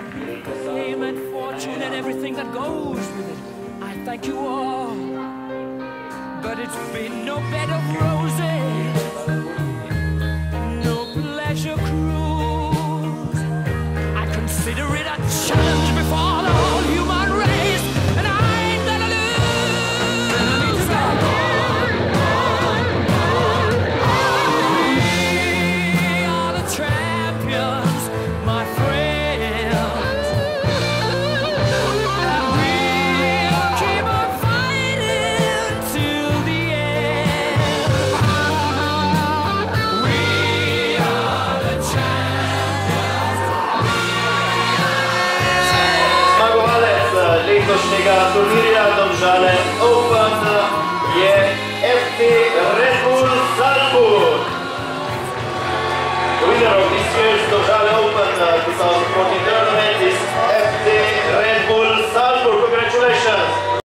brought me fame and fortune and everything that goes with it. I thank you all, but it's been no bed of roses, no pleasure cruise. I consider it a challenge before the whole human race, and I ain't gonna lose. We are the champions, my friends, and we'll keep on fighting till the end. We are the champions. Zmagowalec letošniega turnieja Domžale